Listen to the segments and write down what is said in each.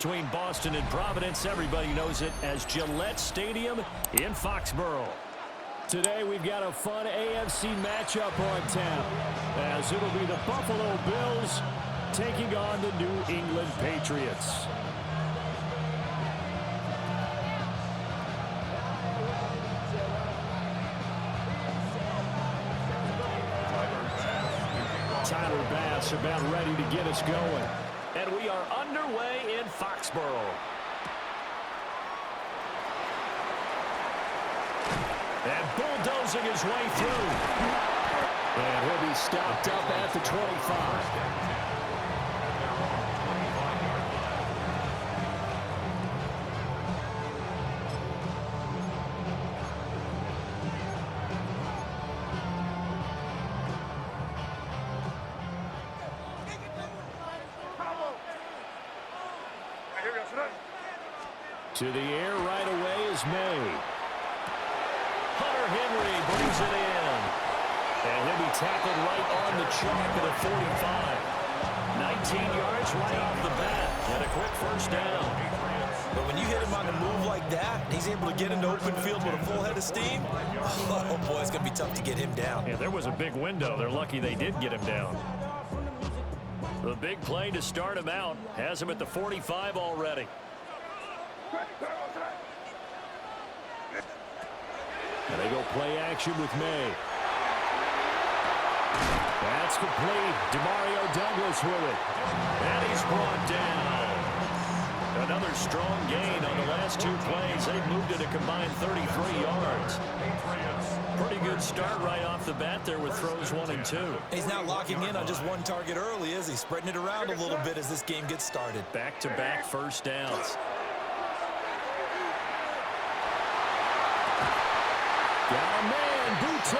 Between Boston and Providence, everybody knows it as Gillette Stadium in Foxborough. Today we've got a fun AFC matchup on tap, as it'll be the Buffalo Bills taking on the New England Patriots. Tyler Bass about ready to get us going. And we are underway in Foxborough. And bulldozing his way through. And he'll be stopped up at the 25. To the air right away is May. Hunter Henry brings it in. And he'll be tackled right on the chalk at the 45. 19 yards right off the bat. And a quick first down. But when you hit him on the move like that, he's able to get into open field with a full head of steam. Oh, boy, it's going to be tough to get him down. Yeah, there was a big window. They're lucky they did get him down. The big play to start him out has him at the 45 already. And they go play action with May. That's complete. Demario Douglas with it. And he's brought down. Another strong gain on the last two plays. They've moved it a combined 33 yards. Pretty good start right off the bat there with throws 1 and 2. He's not locking in on just one target early, is he? Spreading it around a little bit as this game gets started. Back-to-back first downs. Got a man, Boutte.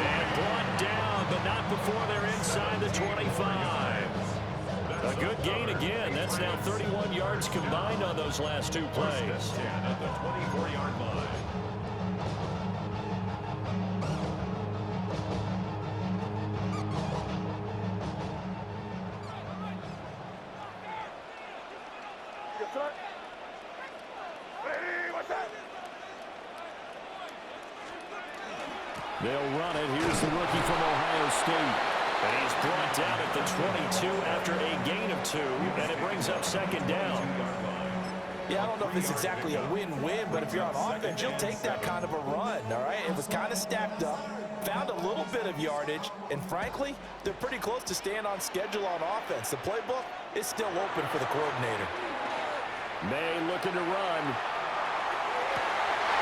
And brought down, but not before they're inside the 25. A good gain again. That's now 31 yards combined on those last two plays. At the 24-yard line. They'll run it. Here's the rookie from Ohio State. And he's brought down at the 22 after a gain of 2, and it brings up second down. Yeah, I don't know if it's exactly a win-win, but if you're on offense, you'll take that kind of a run, all right? It was kind of stacked up, found a little bit of yardage, and frankly, they're pretty close to staying on schedule on offense. The playbook is still open for the coordinator. May looking to run.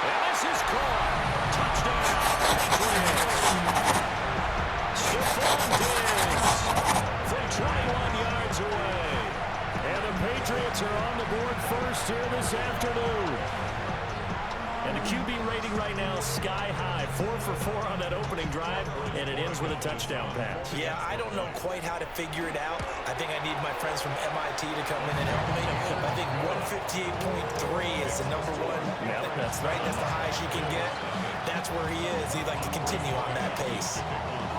And this is caught. Touchdown. Stephon Diggs from 21 yards away. And the Patriots are on the board first here this afternoon. And the QB rating right now is sky high. 4 for 4 on that opening drive, and it ends with a touchdown pass. Yeah, I don't know quite how to figure it out. I think I need my friends from MIT to come in and help me. I think 158.3 is the number one. Yep, that's right. That's the highest you can get. That's where he is. He'd like to continue on that pace.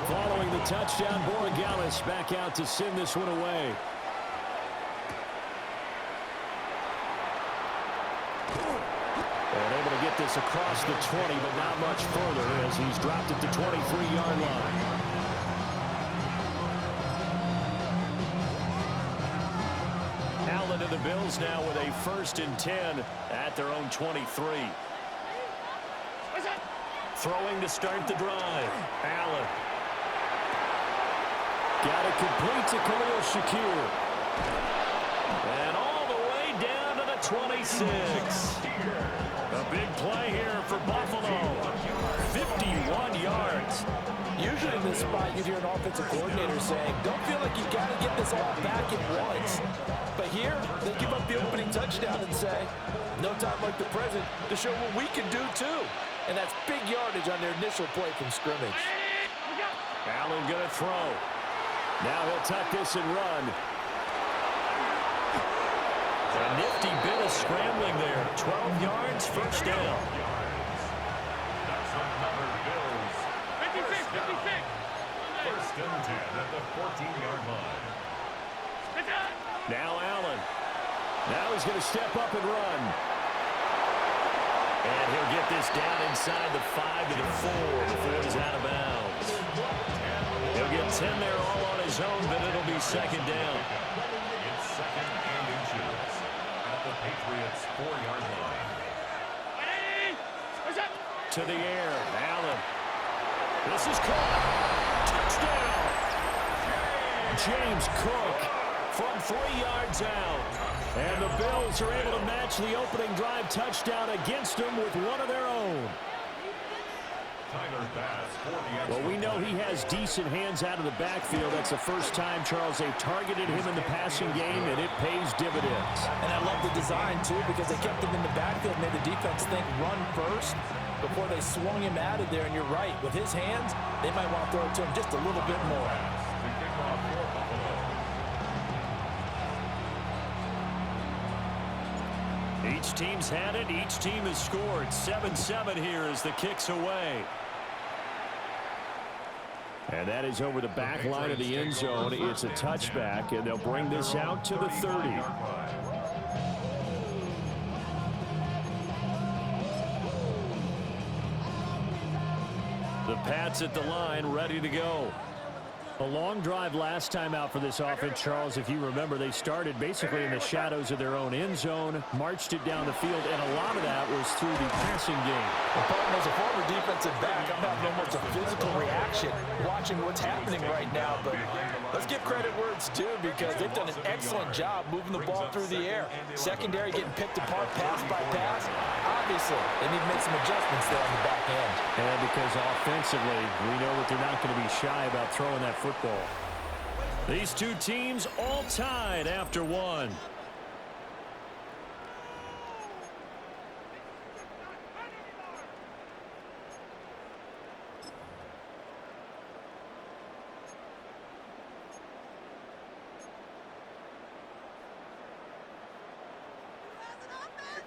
Following the touchdown, Borregales back out to send this one away. And able to get this across the 20, but not much further as he's dropped it to 23-yard line. Allen to the Bills now with a 1st and 10 at their own 23. Throwing to start the drive. Allen. Got it complete to Khalil Shakir. And all the way down to the 26. A big play here for Buffalo. 51 yards. Usually in this spot, you hear an offensive coordinator saying, don't feel like you got to get this all back at once. But here, they give up the opening touchdown and say, no time like the present to show what we can do too. And that's big yardage on their initial play from scrimmage. Allen going to throw. Now he'll tuck this and run. A nifty bit of scrambling there. 12 yards, first down. Bills. 56. First and 10 at the 14-yard line. Now Allen. Now he's going to step up and run. And he'll get this down inside the 5 to the 4 before he's out of bounds. He'll get 10 there all on his own, but it'll be second down. It's second and inches at the Patriots' 4-yard line. To the air, Allen. This is caught. Touchdown. James Cook from 3 yards out. And the Bills are able to match the opening drive touchdown against them with one of their own. Well, we know he has decent hands out of the backfield. That's the first time, Charles, they've targeted him in the passing game, and it pays dividends. And I love the design, too, because they kept him in the backfield, made the defense think run first before they swung him out of there. And you're right, with his hands, they might want to throw it to him just a little bit more. Each team's had it. Each team has scored. 7-7 here as the kick's away. And that is over the back line of the end zone. It's a touchback, and they'll bring this out to the 30. The Pats at the line, ready to go. A long drive last time out for this offense, Charles. If you remember, they started basically in the shadows of their own end zone, marched it down the field, and a lot of that was through the passing game. As a former defensive back, I'm having almost a physical reaction watching what's happening right now. But let's give credit where it's due, because they've done an excellent job moving the ball through the air. Secondary getting picked apart pass by pass. Obviously, they need to make some adjustments there on the back end. And because offensively, we know that they're not going to be shy about throwing that football. These two teams all tied after one.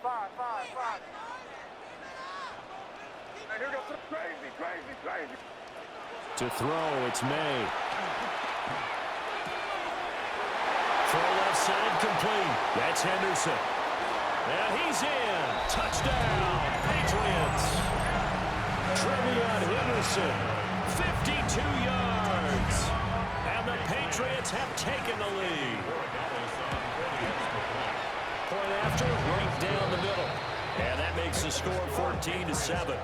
Five. And here goes crazy. To throw, it's May. Throw left side complete. That's Henderson. And he's in. Touchdown, Patriots. Trevion Henderson, 52 yards. And the Patriots have taken the lead. Point after, right down the middle. And that makes the score 14-7.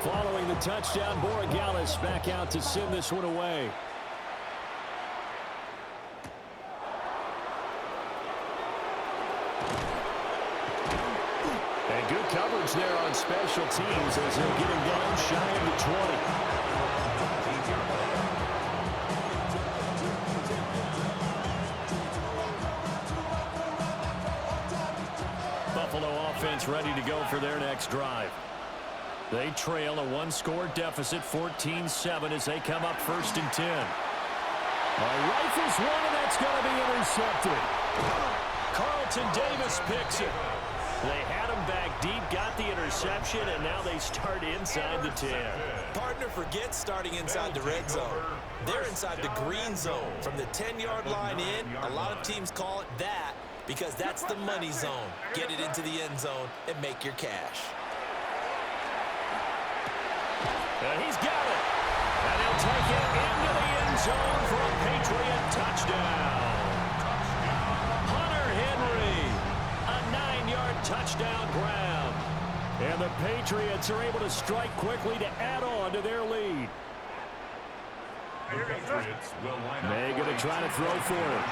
Following the touchdown, Borregales back out to send this one away. And good coverage there on special teams as they'll get him down shy of the 20. Buffalo offense ready to go for their next drive. They trail a one-score deficit, 14-7, as they come up 1st and 10. Rifles one, and that's going to be intercepted. Carlton Davis picks it. They had him back deep, got the interception, and now they start inside the 10. Partner forgets starting inside the red zone. They're inside the green zone. From the 10-yard line in, a lot of teams call it that because that's the money zone. Get it into the end zone and make your cash. And he's got it. And he'll take it into the end zone for a Patriot touchdown. Hunter Henry, a 9-yard touchdown grab. And the Patriots are able to strike quickly to add on to their lead. May going to try to throw for it.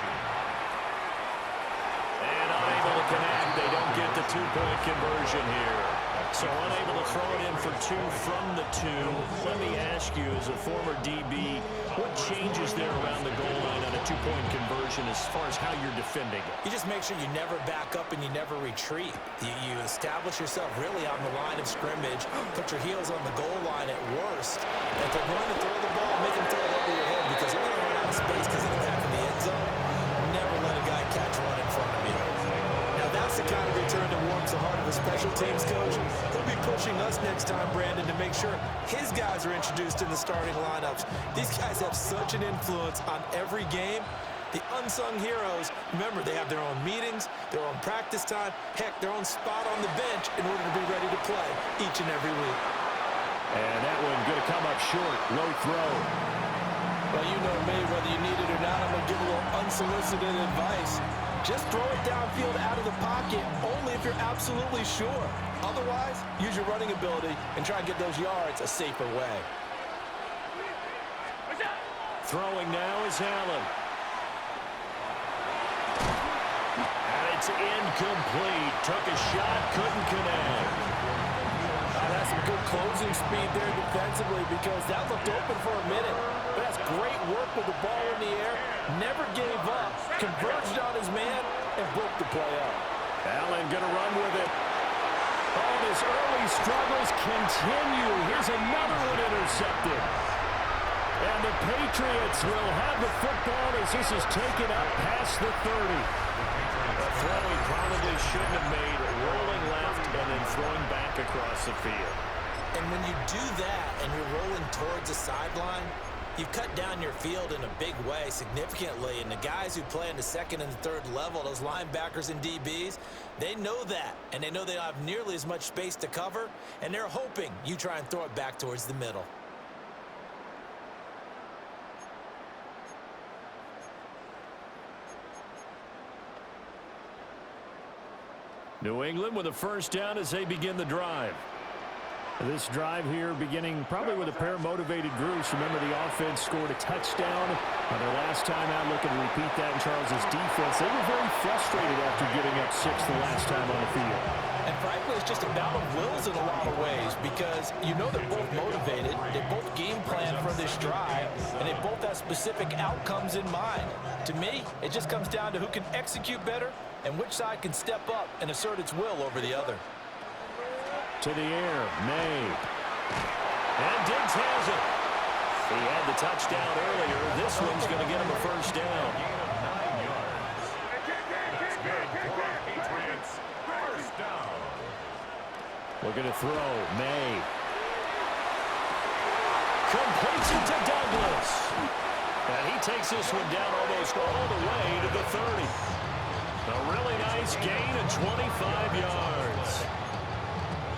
And unable to connect. They don't get the two-point conversion here. So unable to throw it in for 2 from the 2. Let me ask you, as a former DB, what changes there around the goal line on a two-point conversion as far as how you're defending it? You just make sure you never back up and you never retreat. You establish yourself really on the line of scrimmage, put your heels on the goal line at worst. And if they're going to throw the ball, make them throw it over your head because they're going to run out of space because of the back of the end zone. Never let a guy catch one in front of you. Now that's the kind of return that warms the heart of a special teams coach. He'll be pushing us next time, Brandon, to make sure his guys are introduced in the starting lineups. These guys have such an influence on every game. The unsung heroes, remember, they have their own meetings, their own practice time, heck, their own spot on the bench in order to be ready to play each and every week. And that one going to come up short. Low throw. Well, you know me, whether you need it or not, I'm going to give a little unsolicited advice. Just throw it downfield out of the pocket, only if you're absolutely sure. Otherwise, use your running ability and try and get those yards a safer way. Throwing now is Allen. And it's incomplete. Took a shot, couldn't connect. That's some good closing speed there defensively because that looked open for a minute. But that's great work with the ball in the air. Never gave up, converged on his man, and broke the play up. Allen going to run with it. Oh, his early struggles continue. Here's another one intercepted. And the Patriots will have the football as this is taken up past the 30. A throw he probably shouldn't have made, rolling left and then throwing back across the field. And when you do that and you're rolling towards the sideline, you cut down your field in a big way significantly. And the guys who play in the second and the third level, those linebackers and DBs, they know that. And they know they don't have nearly as much space to cover. And they're hoping you try and throw it back towards the middle. New England with a first down as they begin the drive. This drive here beginning probably with a pair of motivated groups. Remember, the offense scored a touchdown on their last time out. Looking to repeat that in Charles' defense. They were very frustrated after giving up 6 the last time on the field. And frankly, it's just a battle of wills in a lot of ways because you know they're both motivated. They both game plan for this drive, and they both have specific outcomes in mind. To me, it just comes down to who can execute better and which side can step up and assert its will over the other. To the air, May. And Diggs has it. He had the touchdown earlier. This one's going to get him a first down. 9 yards. That's good for our Patriots. First down. Looking to throw, May. Completes it to Douglas. And he takes this one down almost all the way to the 30. A really nice gain of 25 yards.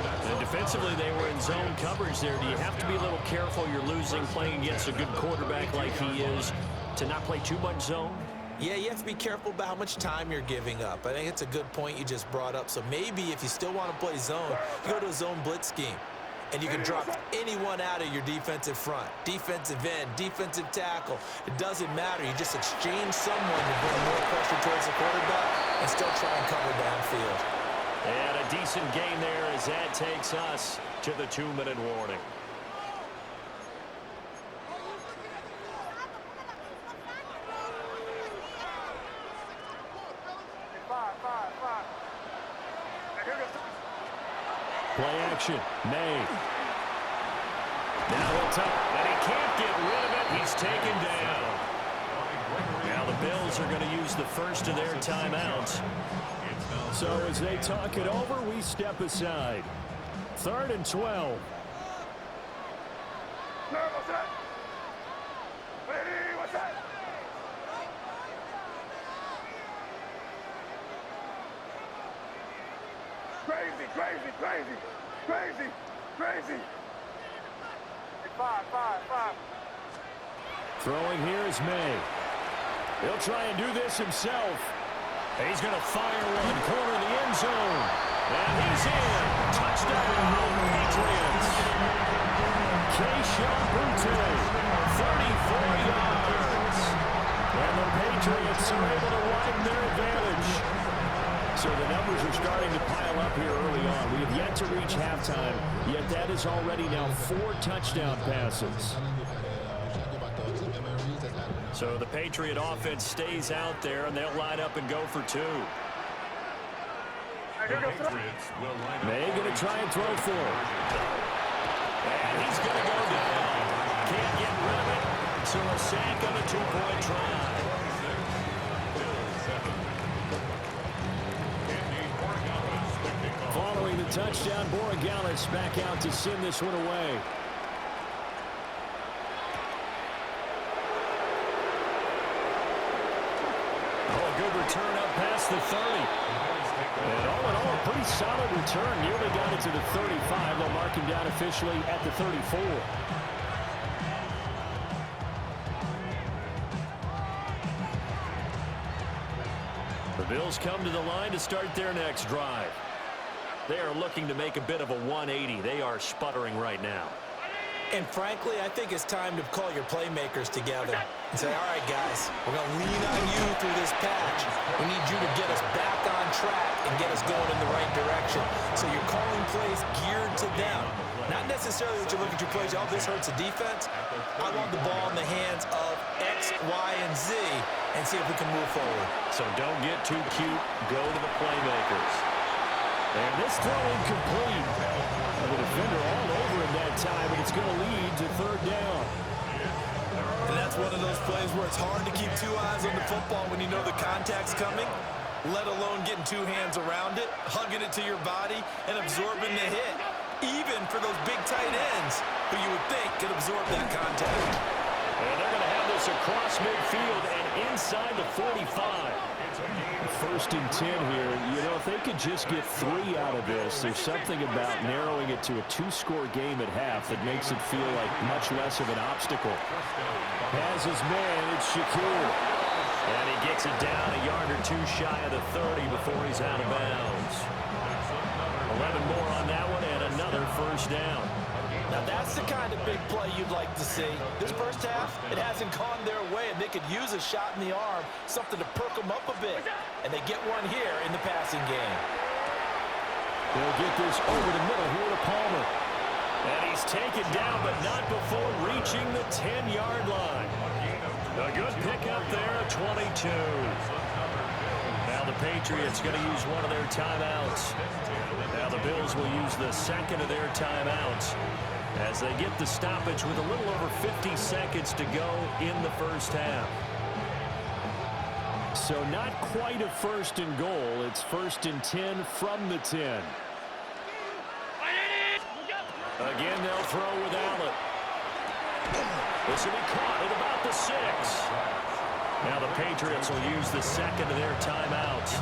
And defensively, they were in zone coverage there. Do you have to be a little careful? You're losing playing against a good quarterback like he is to not play too much zone? Yeah, you have to be careful about how much time you're giving up. I think it's a good point you just brought up. So maybe if you still want to play zone, you go to a zone blitz scheme. And you can drop anyone out of your defensive front. Defensive end, defensive tackle. It doesn't matter. You just exchange someone to bring more pressure towards the quarterback and still try and cover downfield. And a decent gain there as that takes us to the 2-minute warning. Play action, May. Now he'll tuck, and he can't get rid of it. He's taken down. Now the Bills are going to use the first of their timeouts. So as they talk it over, we step aside. 3rd and 12. What's that? Crazy, crazy, crazy, crazy, crazy. 5. Throwing here is May. He'll try and do this himself. He's going to fire one, corner the end zone. And he's in. Touchdown, Patriots. Kayshon Boutte, 34 yards. And the Patriots are able to widen their advantage. So the numbers are starting to pile up here early on. We have yet to reach halftime, yet that is already now 4 touchdown passes. So the Patriot offense stays out there, and they'll line up and go for 2. May going to try and throw for it. And he's going to go down. Can't get rid of it. So a sack on a 2-point try. Following the touchdown. Borregales back out to send this one away. Oh, a good return up past the 30. And all in all, a pretty solid return. Nearly got it to the 35. They'll mark him down officially at the 34. The Bills come to the line to start their next drive. They are looking to make a bit of a 180. They are sputtering right now. And frankly, I think it's time to call your playmakers together and say, all right, guys, we're going to lean on you through this patch. We need you to get us back on track and get us going in the right direction. So you're calling plays geared to them. Not necessarily that you look at your plays, oh, this hurts the defense. I want the ball in the hands of X, Y, and Z and see if we can move forward. So don't get too cute. Go to the playmakers. And this throw incomplete. The defender all over him that time, and it's going to lead to third down. And that's one of those plays where it's hard to keep two eyes on the football when you know the contact's coming, let alone getting two hands around it, hugging it to your body, and absorbing the hit. Even for those big tight ends who you would think could absorb that contact. And they're going to have this across midfield and inside the 45. First and 10 here. You know, if they could just get 3 out of this, there's something about narrowing it to a 2-score game at half that makes it feel like much less of an obstacle. Has his man, it's Shakir. And he gets it down a yard or two shy of the 30 before he's out of bounds. 11 more on that one and another first down. Now that's the kind of big play you'd like to see. This first half, it hasn't gone their way, and they could use a shot in the arm, something to perk them up a bit. And they get one here in the passing game. They'll get this over the middle here to Palmer. And he's taken down, but not before reaching the 10-yard line. A good pickup there at 22. Now the Patriots going to use one of their timeouts. Now the Bills will use the second of their timeouts as they get the stoppage with a little over 50 seconds to go in the first half. So not quite a first and goal. It's first and 10 from the 10. Again, they'll throw with Allen. This will be caught at about the 6. Now the Patriots will use the second of their timeouts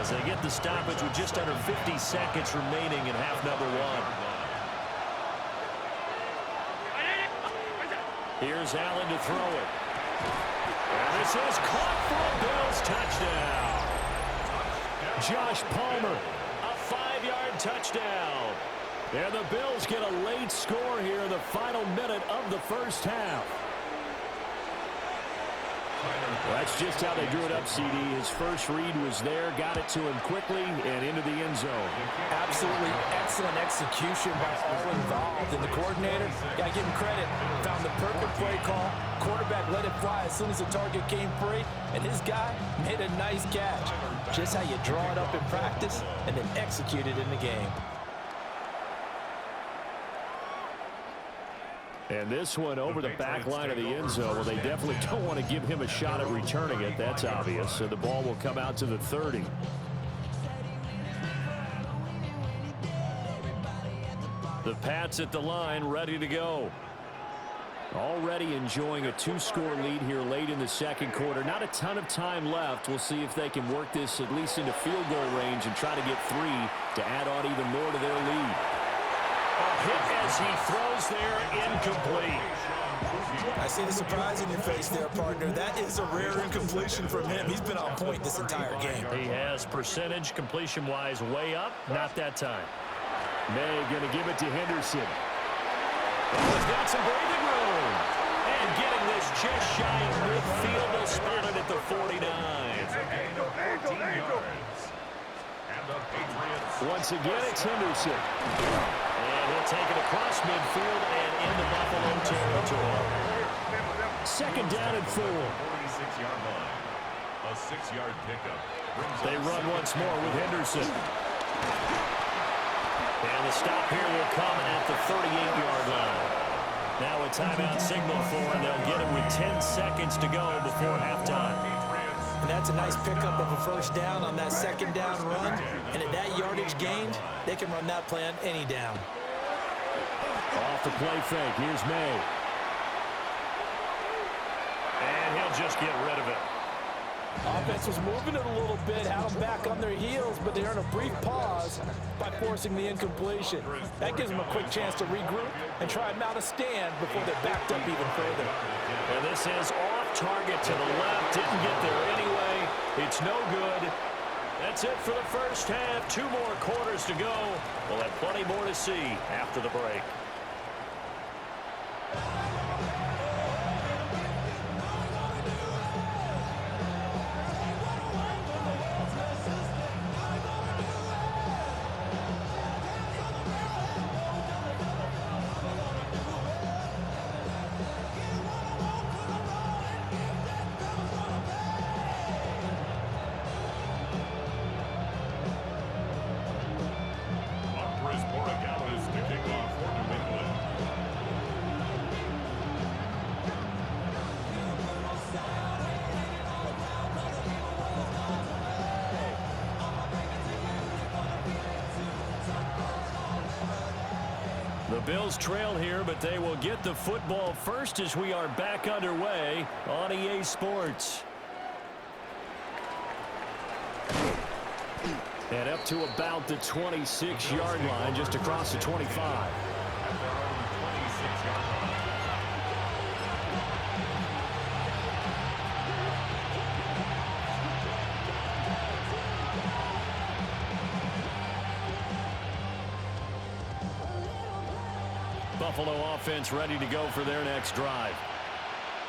as they get the stoppage with just under 50 seconds remaining in half number 1. Here's Allen to throw it. And this is caught for a Bills touchdown. Josh Palmer, a 5-yard touchdown. And the Bills get a late score here in the final minute of the first half. Well, that's just how they drew it up, CD. His first read was there, got it to him quickly, and into the end zone. Absolutely excellent execution by all involved. And the coordinator, got to give him credit, found the perfect play call. Quarterback let it fly as soon as the target came free, and his guy made a nice catch. Just how you draw it up in practice and then execute it in the game. And this one over the back line of the end zone. Well, they definitely don't want to give him a shot at returning it. That's obvious. So the ball will come out to the 30. The Pats at the line, ready to go. Already enjoying a 2-score lead here late in the second quarter. Not a ton of time left. We'll see if they can work this at least into field goal range and try to get 3 to add on even more to their lead. A hit as he throws there, incomplete. I see the surprise in your face there, partner. That is a rare incompletion from him. He's been on point this entire game. He has percentage completion-wise way up. Not that time. May going to give it to Henderson. Oh, he's got some breathing room. And getting this just shy of midfield. They'll spot it at the 49. Once again, it's Henderson. And he'll take it across midfield and into Buffalo territory. Second down and 4. 46-yard line. A 6-yard pickup. They run once more with Henderson. And the stop here will come at the 38-yard line. Now a timeout signal for, and they'll get it with 10 seconds to go before halftime. And that's a nice pickup of a first down on that second down run. And at that yardage gained, they can run that play on any down. Off the play fake. Here's May. And he'll just get rid of it. Offense was moving it a little bit, had them back on their heels, but they earned a brief pause by forcing the incompletion. That gives them a quick chance to regroup and try and mount a stand before they backed up even further. And this is off target to the left. Didn't get there anyway. It's no good. That's it for the first half. 2 more quarters to go. We'll have plenty more to see after the break. The Bills trail here, but they will get the football first as we are back underway on EA Sports. And up to about the 26-yard line, just across the 25. Buffalo offense ready to go for their next drive.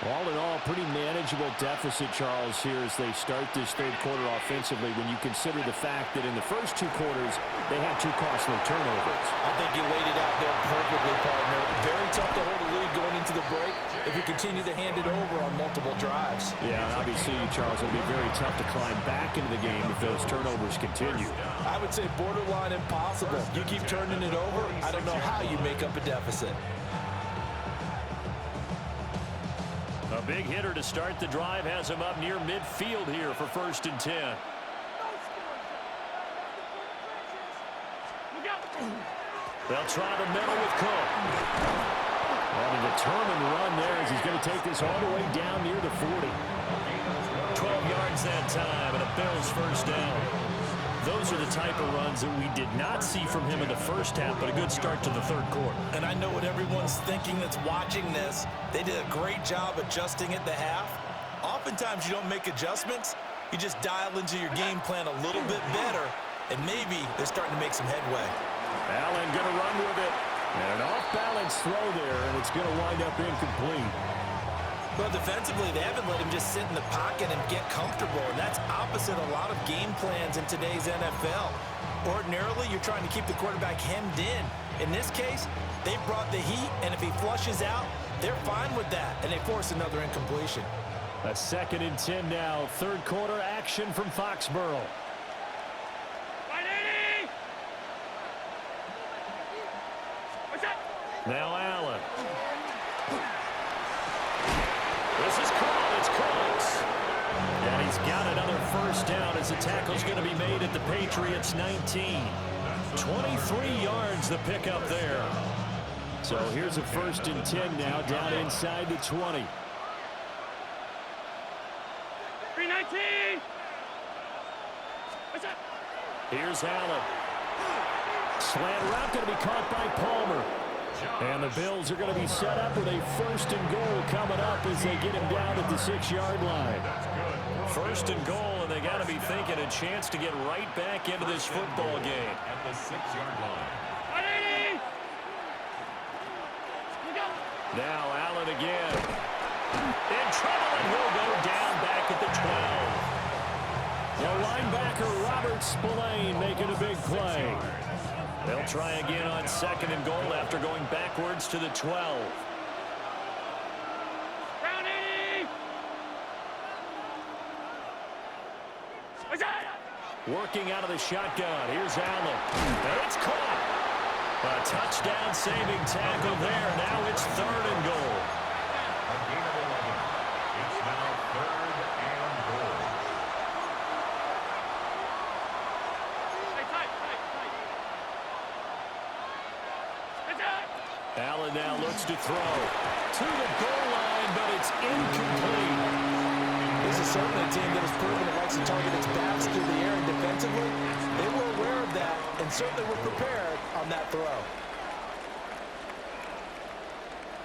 All in all, pretty manageable deficit, Charles, here as they start this third quarter offensively when you consider the fact that in the first 2 quarters, they had 2 costly turnovers. I think you laid it out there perfectly, partner. Very tough to hold a lead going into the break if you continue to hand it over on multiple drives. Yeah, and obviously, Charles, it'll be very tough to climb back into the game if those turnovers continue. I would say borderline impossible. You keep turning it over, I don't know how you make up a deficit. A big hitter to start the drive has him up near midfield here for 1st and 10. They'll try the middle with Cook. And a determined run there as he's going to take this all the way down near the 40. 12 yards that time and a Bills first down. Those are the type of runs that we did not see from him in the first half, but a good start to the third quarter. And I know what everyone's thinking that's watching this. They did a great job adjusting at the half. Oftentimes you don't make adjustments. You just dial into your game plan a little bit better, and maybe they're starting to make some headway. Allen going to run with it. And an off-balance throw there, and it's going to wind up incomplete. Well, defensively, they haven't let him just sit in the pocket and get comfortable, and that's opposite a lot of game plans in today's NFL. Ordinarily, you're trying to keep the quarterback hemmed in. In this case, they brought the heat, and if he flushes out, they're fine with that, and they force another incompletion. A 2nd and 10 now. Third quarter action from Foxborough. Now Allen. This is caught. It's close. And he's got another first down as the tackle's going to be made at the Patriots 19. 23 yards the pickup there. So here's a 1st and 10 now down inside the 20. 319. Here's Allen. Slant route going to be caught by Palmer. And the Bills are going to be set up with a 1st and goal coming up as they get him down at the 6-yard line. 1st and goal, and they got to be thinking a chance to get right back into this football game. At the 6-yard line. 180. Now Allen again. In trouble, and he'll go down back at the 12. The linebacker Robert Spillane making a big play. They'll try again on 2nd and goal after going backwards to the 12. Round 80. Working out of the shotgun. Here's Allen. And it's caught. A touchdown saving tackle there. Now it's 3rd and goal. A gain of 11. It's now 3rd and goal. to throw. To the goal line, but it's incomplete. This is certainly a team that has proven it likes to target its backs through the air and defensively. They were aware of that and certainly were prepared on that throw.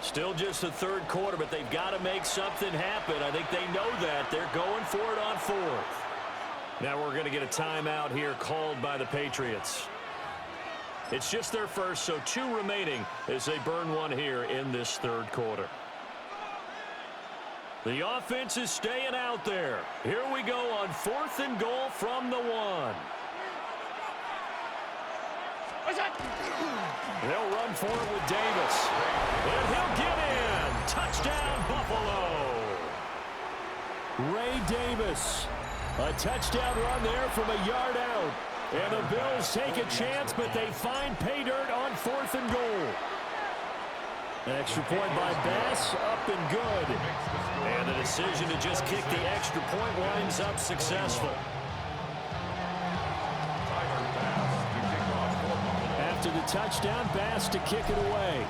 Still just the third quarter, but they've got to make something happen. I think they know that. They're going for it on fourth. Now we're going to get a timeout here called by the Patriots. It's just their first, so 2 remaining as they burn one here in this third quarter. The offense is staying out there. Here we go on 4th and goal from the 1. They'll run for it with Davis. And he'll get in. Touchdown, Buffalo. Ray Davis. A touchdown run there from a yard out. And the Bills take a chance, but they find pay dirt on 4th and goal. An extra point by Bass, up and good. And the decision to just kick the extra point winds up successful. After the touchdown, Bass to kick it away.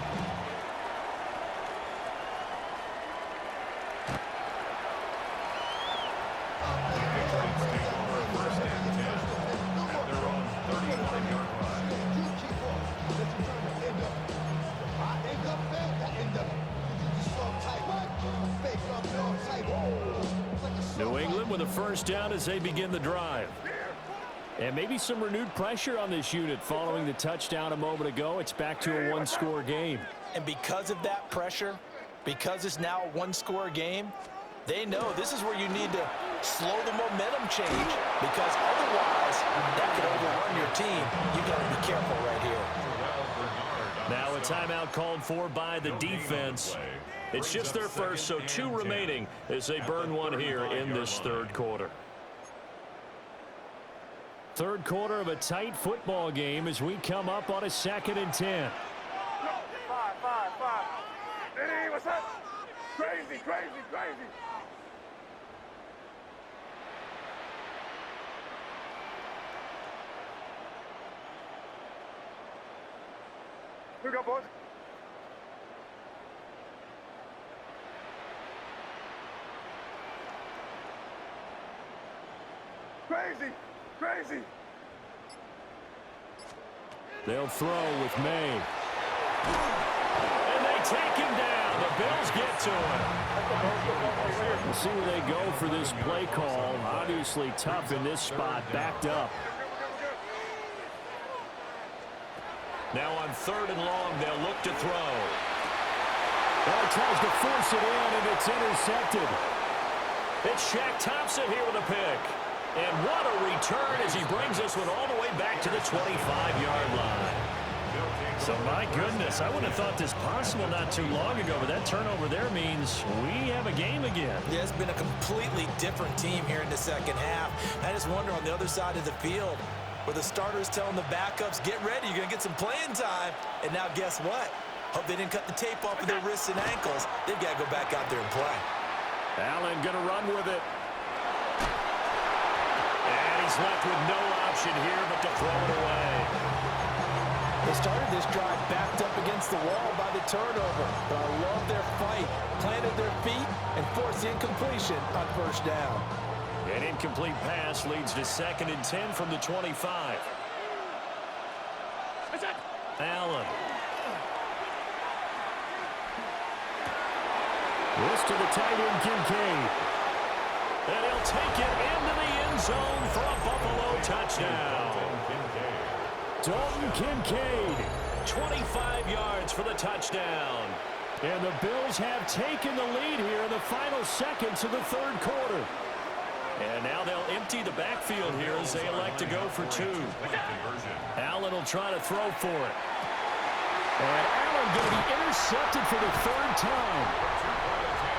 New England with a first down as they begin the drive. And maybe some renewed pressure on this unit following the touchdown a moment ago. It's back to a 1-score game. And because of that pressure, because it's now a 1-score game, they know this is where you need to slow the momentum change, because otherwise that could overrun your team. You've got to be careful right here. Now a timeout called for by the defense. It's just their first, so 2 remaining as they burn one here in this third quarter. Third quarter of a tight football game as we come up on a 2nd and 10. 5. Hey, what's up? Crazy. Here we go, boys. Crazy. They'll throw with May. And they take him down. The Bills get to him. We'll see where they go for this play call. Obviously tough in this spot, backed up. Now on 3rd and long, they'll look to throw. Well, he tries to force it in, and it's intercepted. It's Shaq Thompson here with a pick. And what a return as he brings this one all the way back to the 25-yard line. So, my goodness, I wouldn't have thought this possible not too long ago, but that turnover there means we have a game again. Yeah, it's been a completely different team here in the second half. I just wonder on the other side of the field, where the starters telling the backups, get ready, you're going to get some playing time. And now guess what? Hope they didn't cut the tape off of their wrists and ankles. They've got to go back out there and play. Allen going to run with it. And he's left with no option here but to throw it away. They started this drive backed up against the wall by the turnover. But I love their fight. Planted their feet and forced the incompletion on first down. An incomplete pass leads to 2nd and 10 from the 25. Allen. This to the tight end, Kincaid. And he'll take it into the end zone for a Buffalo touchdown. Dalton Kincaid, 25 yards for the touchdown. And the Bills have taken the lead here in the final seconds of the third quarter. And now they'll empty the backfield here as they elect to go for 2. Allen will try to throw for it. And Allen going to be intercepted for the 3rd time.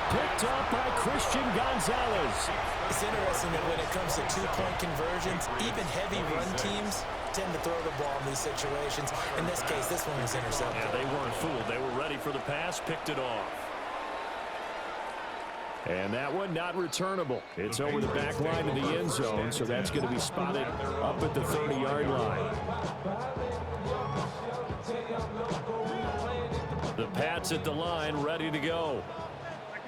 Picked up by Christian Gonzalez. It's interesting that when it comes to 2-point conversions, even heavy run teams tend to throw the ball in these situations. In this case, this one was intercepted. Yeah, they weren't fooled. They were ready for the pass, picked it off. And that one not returnable. It's over the back line of the end zone, so that's going to be spotted up at the 30-yard line. The Pats at the line, ready to go.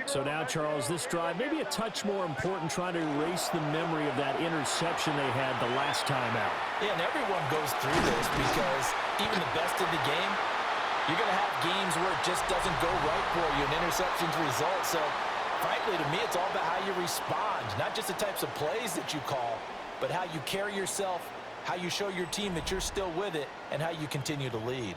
So now, Charles, this drive maybe a touch more important, trying to erase the memory of that interception they had the last time out. Yeah, and everyone goes through this because even the best in the game, you're going to have games where it just doesn't go right for you, and interceptions result. So, frankly, to me, it's all about how you respond, not just the types of plays that you call, but how you carry yourself, how you show your team that you're still with it, and how you continue to lead.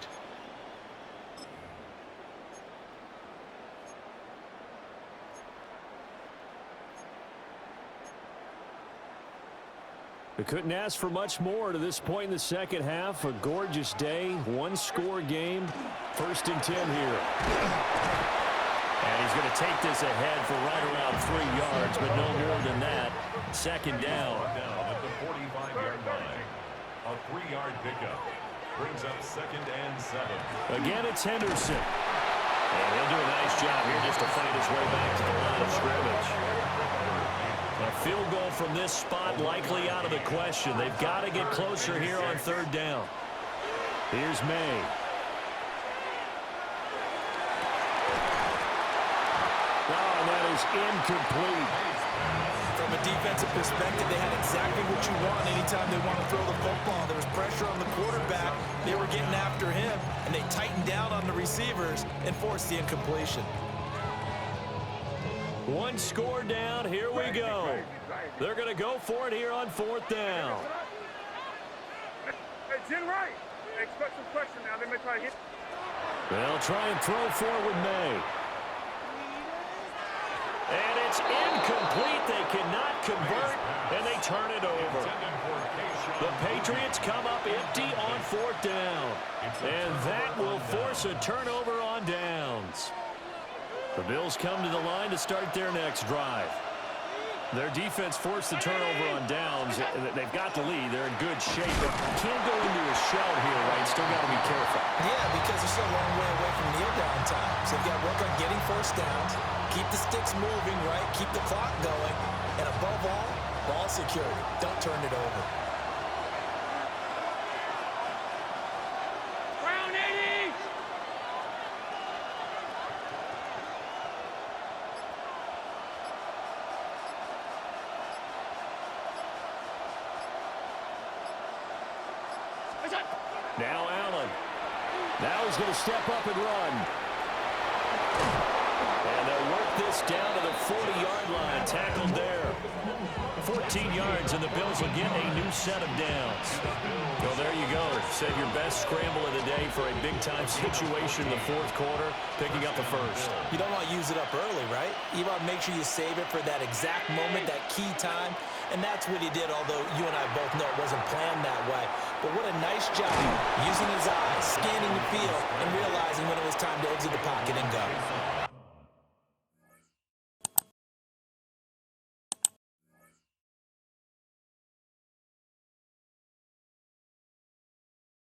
We couldn't ask for much more to this point in the second half. A gorgeous day, one-score game, 1st and 10 here. And he's going to take this ahead for right around 3 yards, but no more than that. 2nd down. Down at the 45-yard line. A 3-yard pickup brings up 2nd and 7. Again, it's Henderson. And he'll do a nice job here just to fight his way back to the line of scrimmage. A field goal from this spot likely out of the question. They've got to get closer here on 3rd down. Here's May. Oh, and that is incomplete. From a defensive perspective, they had exactly what you want anytime they want to throw the football. There was pressure on the quarterback. They were getting after him, and they tightened down on the receivers and forced the incompletion. One score down. Here we go. They're going to go for it here on 4th down. Hey, Jim Wright. Expect some pressure now. They may try to hit. They'll try and throw forward May. And it's incomplete. They cannot convert, and they turn it over. The Patriots come up empty on 4th down. And that will force a turnover on downs. The Bills come to the line to start their next drive. Their defense forced the turnover on downs. They've got the lead. They're in good shape. But can't go into a shell here, right? Still got to be careful. Yeah, because they're still a long way away from kneel down time. So they've got to work on getting 1st downs, keep the sticks moving, right? Keep the clock going. And above all, ball security. Don't turn it over. Ground 80. Now Allen. Now he's going to step up and run. And they'll work this down to the 40-yard line. Tackled there. 14 yards, and the Bills will get a new set of downs. Well, there you go. Save your best scramble of the day for a big-time situation in the 4th quarter, picking up the 1st. You don't want to use it up early, right? You want to make sure you save it for that exact moment, that key time. And that's what he did, although you and I both know it wasn't planned that way. But what a nice job using his eyes, scanning the field, and realizing when it was time to exit the pocket and go.